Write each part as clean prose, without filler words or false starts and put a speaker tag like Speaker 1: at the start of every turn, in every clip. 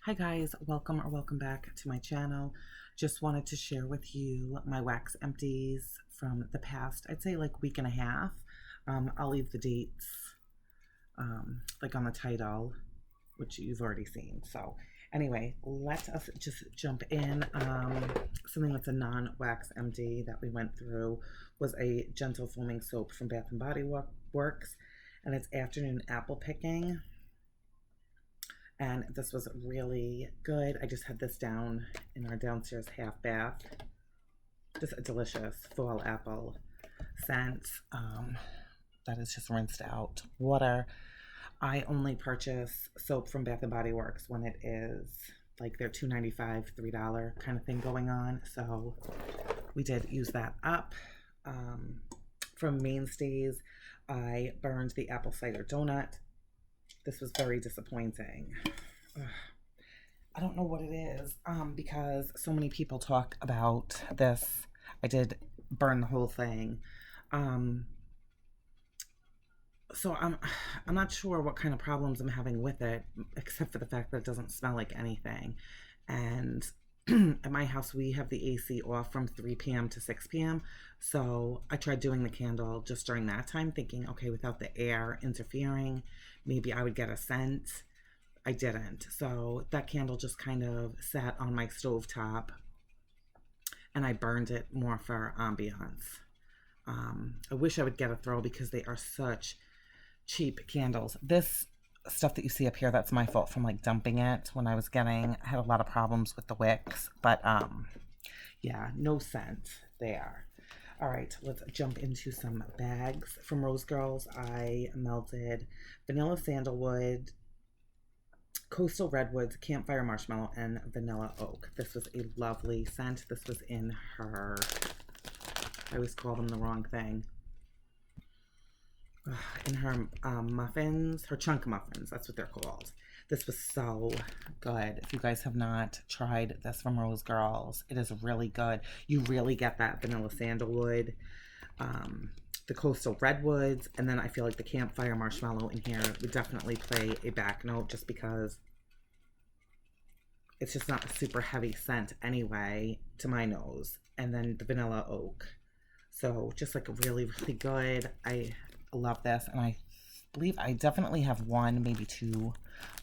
Speaker 1: Hi guys, welcome or welcome back to my channel. Just wanted to share with you my wax empties from the past, I'd say like week and a half. I'll leave the dates like on the title, which you've already seen. So anyway, let us just jump in. Something that's a non-wax empty that we went through was a gentle foaming soap from Bath& Body Works, and it's afternoon apple picking. And this was really good. I just had this down in our downstairs half bath. Just a delicious fall apple scent that is just rinsed out water. I only purchase soap from Bath & Body Works when it is like their $2.95, $3 kind of thing going on. So we did use that up. From Mainstays, I burned the apple cider donut. This was very disappointing. Ugh. I don't know what it is because so many people talk about this. I did burn the whole thing. So I'm not sure what kind of problems I'm having with it, except for the fact that it doesn't smell like anything. And at my house, we have the AC off from 3 p.m. to 6 p.m. So I tried doing the candle just during that time, thinking, okay, without the air interfering, maybe I would get a scent. I didn't. So that candle just kind of sat on my stovetop, and I burned it more for ambiance. I wish I would get a throw because they are such cheap candles. This stuff that you see up here, that's my fault from like dumping it when I had a lot of problems with the wicks, but yeah, no scent there. All right, let's jump into some bags. From Rose Girls, I melted vanilla sandalwood, coastal redwoods, campfire marshmallow, and vanilla oak. This was a lovely scent. This was in her, I always call them the wrong thing, in her muffins, her chunk muffins, that's what they're called. This was so good. If you guys have not tried this from Rose Girls, it is really good. You really get that vanilla sandalwood, the coastal redwoods, and then I feel like the campfire marshmallow in here would definitely play a back note just because it's just not a super heavy scent anyway to my nose. And then the vanilla oak. So just like really, really good. I love this, and I believe I definitely have one, maybe two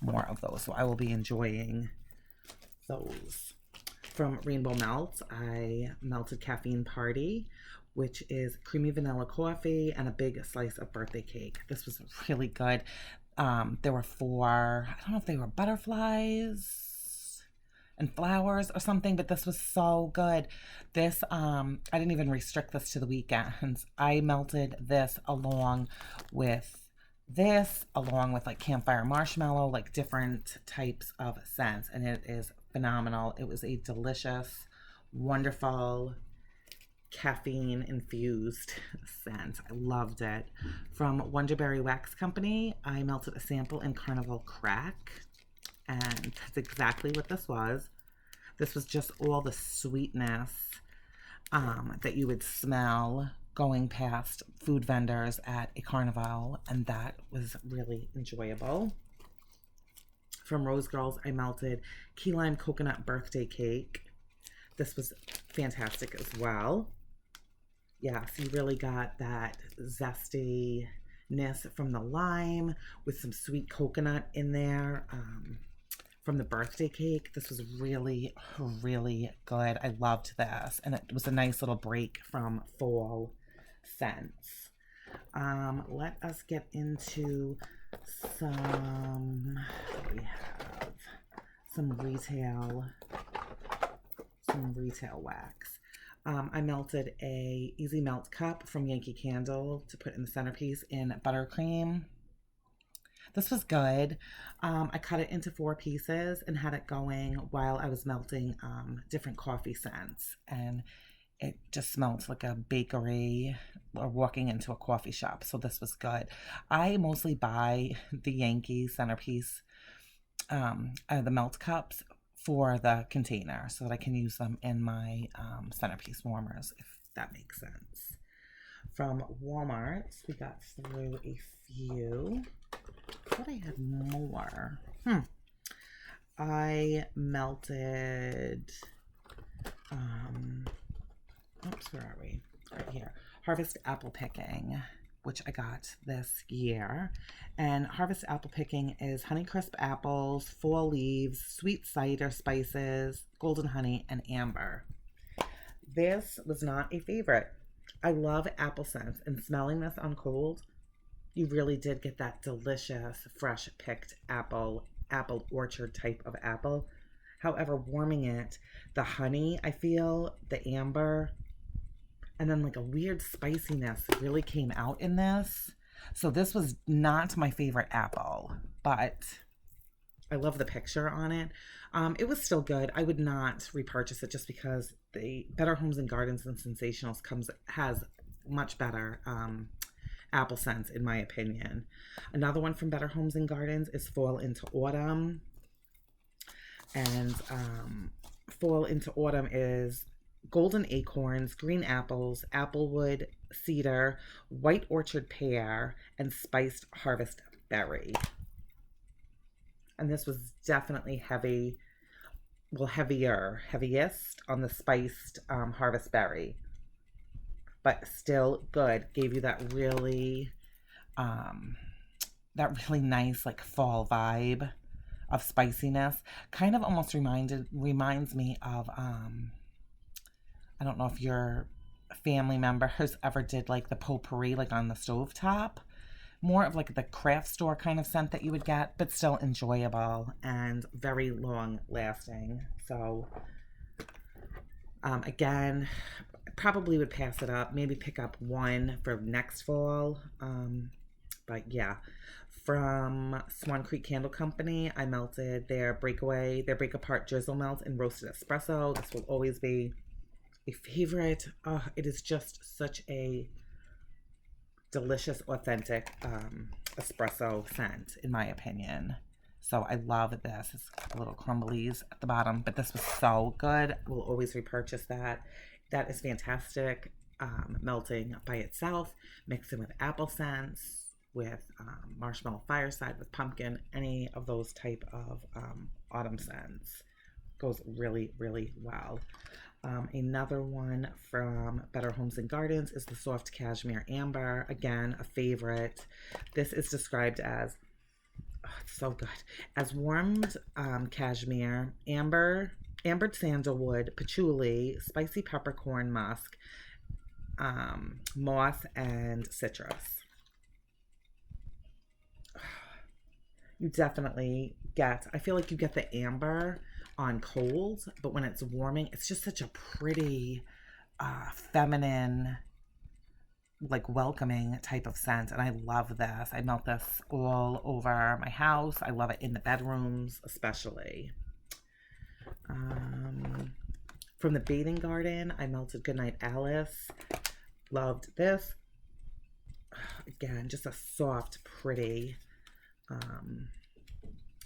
Speaker 1: more of those, so I will be enjoying those. From Rainbow Melts, I melted Caffeine Party, which is creamy vanilla coffee and a big slice of birthday cake. This was really good. There were four, I don't know if they were butterflies and flowers or something, but this was so good. This, I didn't even restrict this to the weekends. I melted this along with like campfire marshmallow, like different types of scents, and it is phenomenal. It was a delicious, wonderful, caffeine infused scent. I loved it. From Wonderberry Wax Company, I melted a sample in Carnival Crack, and that's exactly what this was. This was just all the sweetness that you would smell going past food vendors at a carnival, and that was really enjoyable. From Rose Girls, I melted key lime coconut birthday cake. This was fantastic as well. Yeah, so you really got that zestiness from the lime with some sweet coconut in there. From the birthday cake, this was really, really good. I loved this, and it was a nice little break from fall scents. Let us get into some, we have some retail wax. I melted a Easy Melt cup from Yankee Candle to put in the centerpiece in buttercream. This was good. I cut it into 4 pieces and had it going while I was melting different coffee scents, and it just smelled like a bakery or walking into a coffee shop. So this was good. I mostly buy the Yankee centerpiece, the melt cups for the container so that I can use them in my centerpiece warmers, if that makes sense. From Walmart, we got through a few. I thought I had more. I melted, oops, where are we? Right here. Harvest apple picking, which I got this year. And Harvest apple picking is Honeycrisp apples, fall leaves, sweet cider spices, golden honey, and amber. This was not a favorite. I love apple scents, and smelling this on cold, you really did get that delicious, fresh picked apple orchard type of apple. However, warming it, the honey, I feel, the amber, and then like a weird spiciness really came out in this. So this was not my favorite apple, but I love the picture on it. It was still good. I would not repurchase it just because the Better Homes and Gardens and Sensationals has much better apple scents in my opinion. Another one from Better Homes and Gardens is Fall into Autumn. And Fall into Autumn is golden acorns, green apples, applewood, cedar, white orchard pear, and spiced harvest berry. And this was definitely heavy, well, heaviest on the spiced harvest berry, but still good. Gave you that really nice like fall vibe of spiciness. Kind of almost reminds me of I don't know if your family members ever did like the potpourri like on the stovetop. More of like the craft store kind of scent that you would get, but still enjoyable and very long lasting. So again, probably would pass it up. Maybe pick up one for next fall. But yeah, from Swan Creek Candle Company, I melted their break apart drizzle melt and roasted espresso. This will always be a favorite. Oh, it is just such a delicious, authentic espresso scent, in my opinion. So I love this. It's a little crumblies at the bottom, but this was so good. We'll always repurchase that. That is fantastic. Melting by itself, mixed in with apple scents, with marshmallow fireside, with pumpkin, any of those type of autumn scents. Goes really, really well. Another one from Better Homes and Gardens is the Soft Cashmere Amber. Again, a favorite. This is described as, oh, it's so good, as warmed cashmere, ambered sandalwood, patchouli, spicy peppercorn musk, moss, and citrus. You definitely get, I feel like you get the amber on cold, but when it's warming, it's just such a pretty, feminine, like welcoming type of scent. And I love this. I melt this all over my house. I love it in the bedrooms, especially. From the Bathing Garden, I melted Goodnight Alice. Loved this. Again, just a soft, pretty,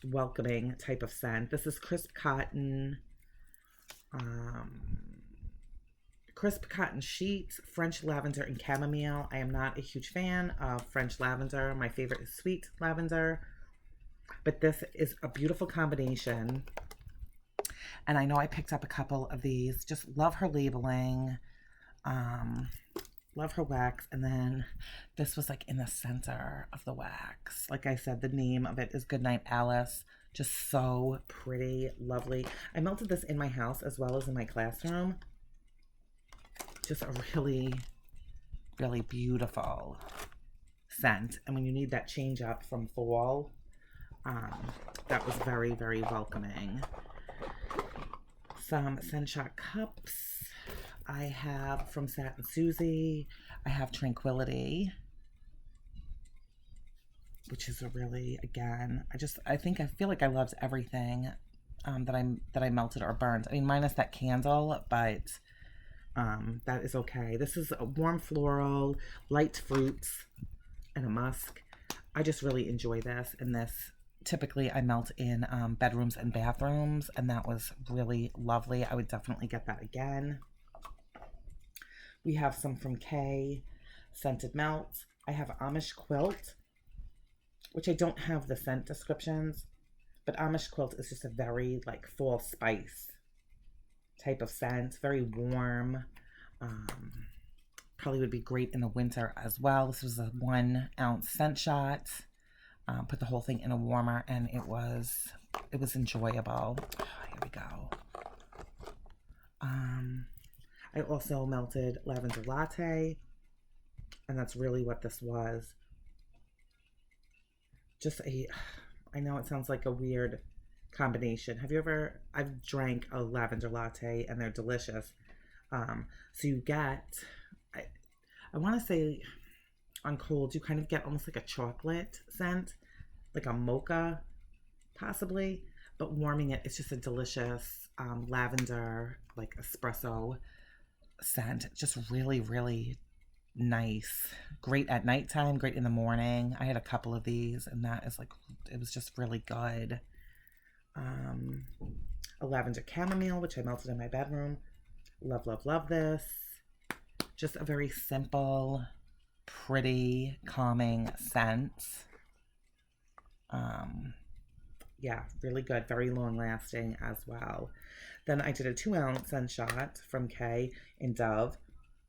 Speaker 1: welcoming type of scent. This is crisp cotton sheets, French lavender, and chamomile. I am not a huge fan of French lavender. My favorite is sweet lavender, but this is a beautiful combination. And I know I picked up a couple of these. Just love her labeling. Love her wax. And then this was like in the center of the wax. Like I said, the name of it is Goodnight Alice. Just so pretty, lovely. I melted this in my house as well as in my classroom. Just a really, really beautiful scent. And when you need that change up from fall, that was very, very welcoming. Some Scent Shot cups. I have from Satin Susie, I have Tranquility, which is a really, again, I feel like I loved everything that I melted or burned. I mean, minus that candle, but that is okay. This is a warm floral, light fruits, and a musk. I just really enjoy this, and this typically I melt in bedrooms and bathrooms, and that was really lovely. I would definitely get that again. We have some from Kay, Scented Melts. I have Amish Quilt, which I don't have the scent descriptions, But Amish quilt is just a very like fall spice type of scent, very warm. Probably would be great in the winter as well. This was a 1 ounce scent shot. Put the whole thing in a warmer, and it was enjoyable. Here we go. I also melted lavender latte, and that's really what this was. Just I know it sounds like a weird combination. I've drank a lavender latte, and they're delicious. So you get, I want to say on cold, you kind of get almost like a chocolate scent, like a mocha, possibly. But warming it, it's just a delicious lavender, like espresso scent. Just really, really nice. Great at nighttime, great in the morning. I had a couple of these, and that is like, it was just really good. A lavender chamomile, which I melted in my bedroom. Love, love, love this. Just a very simple, pretty, calming scent. Yeah, really good, very long lasting as well. Then I did a 2 ounce scent shot from Kay in Dove,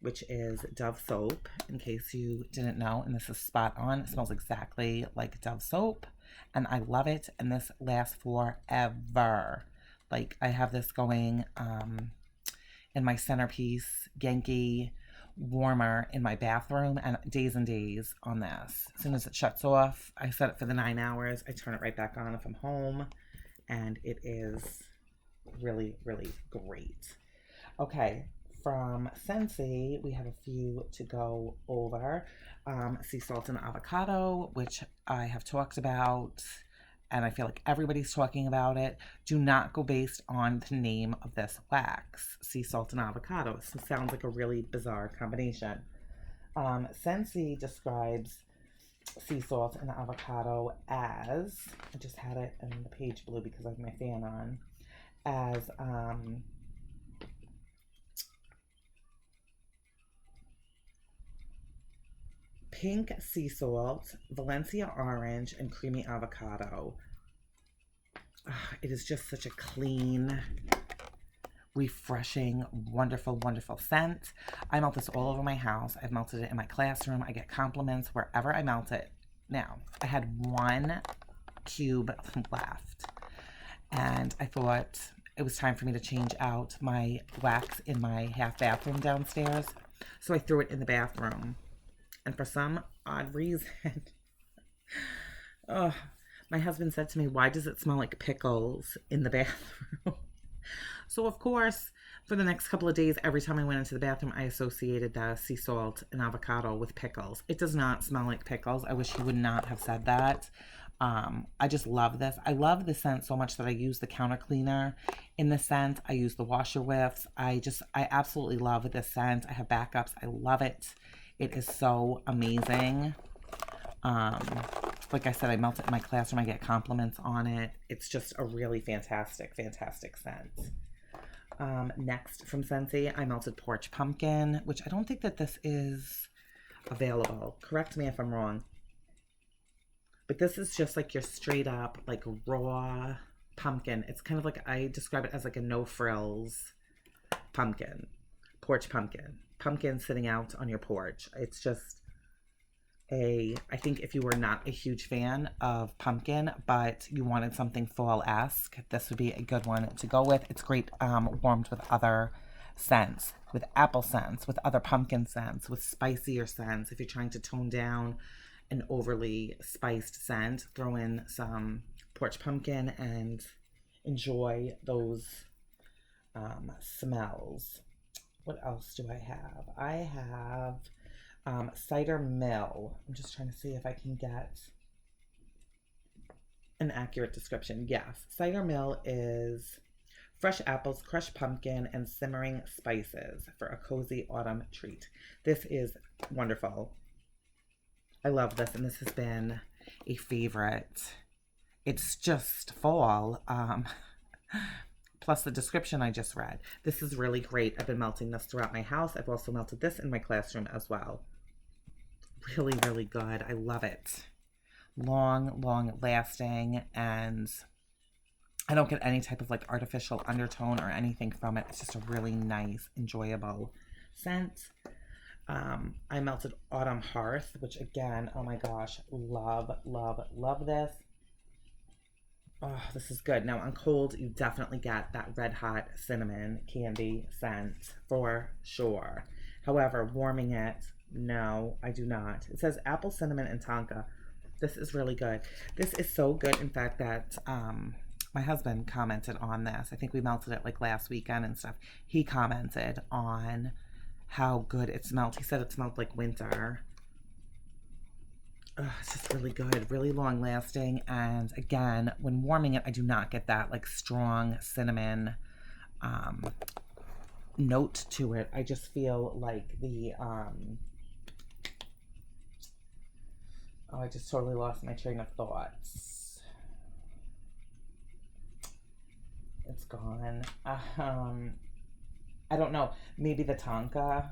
Speaker 1: which is Dove soap, in case you didn't know, and this is spot on. It smells exactly like Dove soap, and I love it, and this lasts forever. Like, I have this going in my centerpiece Genki warmer in my bathroom, and days on this. As soon as it shuts off, I set it for the 9 hours. I turn it right back on if I'm home, and it is really, really great. Okay, from Scentsy, we have a few to go over. Sea salt and avocado, which I have talked about, and I feel like everybody's talking about it. Do not go based on the name of this wax, sea salt and avocado. This sounds like a really bizarre combination. Scentsy describes sea salt and avocado as, I just had it in the page blue because I have my fan on, as pink sea salt, Valencia orange, and creamy avocado. It is just such a clean, refreshing, wonderful, wonderful scent. I melt this all over my house. I've melted it in my classroom. I get compliments wherever I melt it. Now, I had 1 cube left, and I thought it was time for me to change out my wax in my half bathroom downstairs. So I threw it in the bathroom. And for some odd reason, my husband said to me, "Why does it smell like pickles in the bathroom?" So, of course, for the next couple of days, every time I went into the bathroom, I associated the sea salt and avocado with pickles. It does not smell like pickles. I wish he would not have said that. I just love this. I love the scent so much that I use the counter cleaner in the scent. I use the washer whiffs. I absolutely love this scent. I have backups. I love it. It is so amazing. Like I said, I melt it in my classroom. I get compliments on it. It's just a really fantastic, fantastic scent. Next from Scentsy, I melted porch pumpkin, which I don't think that this is available. Correct me if I'm wrong. But this is just like your straight up, like raw pumpkin. It's kind of like, I describe it as like a no frills pumpkin, porch pumpkin. Pumpkin sitting out on your porch. It's just I think if you were not a huge fan of pumpkin, but you wanted something fall-esque, this would be a good one to go with. It's great warmed with other scents, with apple scents, with other pumpkin scents, with spicier scents. If you're trying to tone down an overly spiced scent, throw in some porch pumpkin and enjoy those smells. What else do I have? I have cider mill. I'm just trying to see if I can get an accurate description. Yes, cider mill is fresh apples, crushed pumpkin, and simmering spices for a cozy autumn treat. This is wonderful. I love this, and this has been a favorite. It's just fall. Plus the description I just read. This is really great. I've been melting this throughout my house. I've also melted this in my classroom as well. Really, really good. I love it. Long, long lasting, and I don't get any type of like artificial undertone or anything from it. It's just a really nice, enjoyable scent. I melted Autumn Hearth, which again, oh my gosh, love, love, love this. Oh, this is good. Now on cold, you definitely get that red hot cinnamon candy scent for sure. However, warming it, no, I do not. It says apple, cinnamon, and tonka. This is really good. This is so good, in fact, that my husband commented on this. I think we melted it like last weekend and stuff. He commented on how good it smelled. He said it smelled like winter. It's just really good, really long lasting. And again, when warming it, I do not get that like strong cinnamon note to it. I just feel like the oh, I just totally lost my train of thoughts. It's gone. I don't know. Maybe the tonka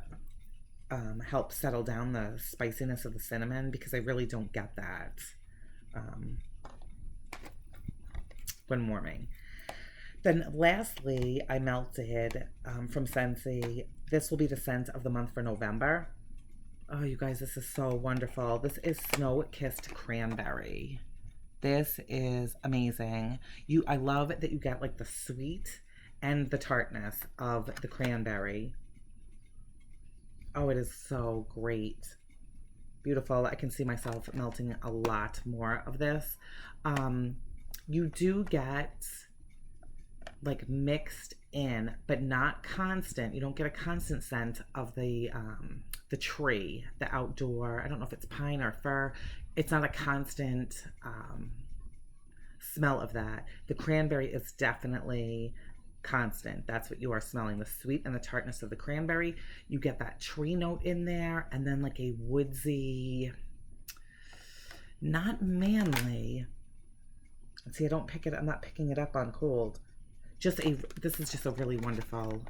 Speaker 1: help settle down the spiciness of the cinnamon, because I really don't get that when warming. Then lastly, I melted from Scentsy. This will be the scent of the month for November. Oh, you guys, this is so wonderful. This is Snow Kissed Cranberry. This is amazing. I love that you get like the sweet and the tartness of the cranberry. Oh, it is so great. Beautiful. I can see myself melting a lot more of this. You do get like mixed in, but not constant. You don't get a constant scent of the tree, the outdoor. I don't know if it's pine or fir. It's not a constant smell of that. The cranberry is definitely constant. That's what you are smelling, the sweet and the tartness of the cranberry. You get that tree note in there, and then like a woodsy, not manly. See, I don't pick it, I'm not picking it up on cold. This is just a really wonderful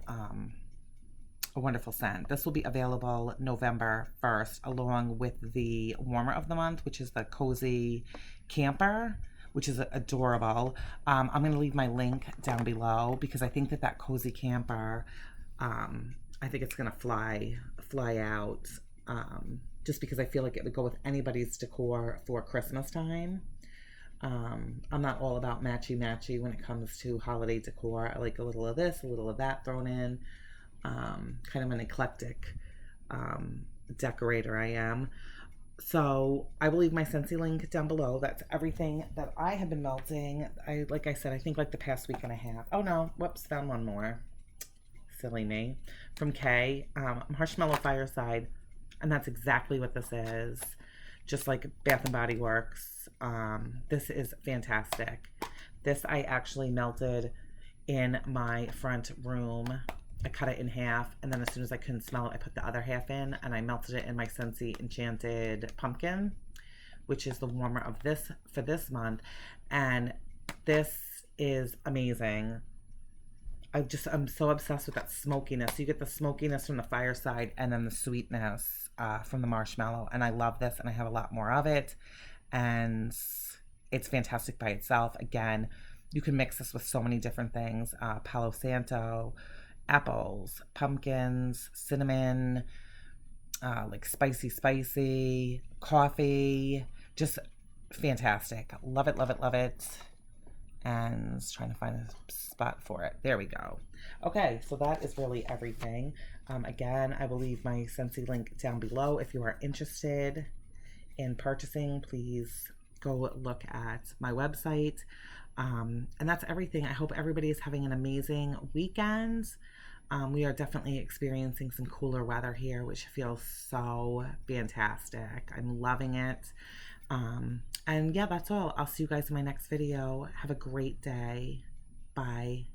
Speaker 1: a wonderful scent. This will be available November 1st, along with the warmer of the month, which is the Cozy Camper, which is adorable. I'm going to leave my link down below, because I think that Cozy Camper, I think it's going to fly out, just because I feel like it would go with anybody's decor for Christmas time. I'm not all about matchy when it comes to holiday decor. I like a little of this, a little of that thrown in. Kind of an eclectic decorator I am. So I will leave my Scentsy link down below. That's everything that I have been melting. Like I said, I think like the past week and a half. Oh no, whoops, found one more. Silly me. From Kay, Marshmallow Fireside. And that's exactly what this is. Just like Bath and Body Works. This is fantastic. This I actually melted in my front room. I cut it in half, and then as soon as I couldn't smell it, I put the other half in, and I melted it in my Scentsy Enchanted Pumpkin, which is the warmer of this for this month. And this is amazing. I'm so obsessed with that smokiness. You get the smokiness from the fireside, and then the sweetness from the marshmallow. And I love this, and I have a lot more of it. And it's fantastic by itself. Again, you can mix this with so many different things. Palo Santo, apples, pumpkins, cinnamon, like spicy, coffee. Just fantastic. Love it, love it, love it. And trying to find a spot for it. There we go. Okay, so that is really everything. Again, I will leave my Scentsy link down below. If you are interested in purchasing, please go look at my website. And that's everything. I hope everybody is having an amazing weekend. We are definitely experiencing some cooler weather here, which feels so fantastic. I'm loving it. And yeah, that's all. I'll see you guys in my next video. Have a great day. Bye.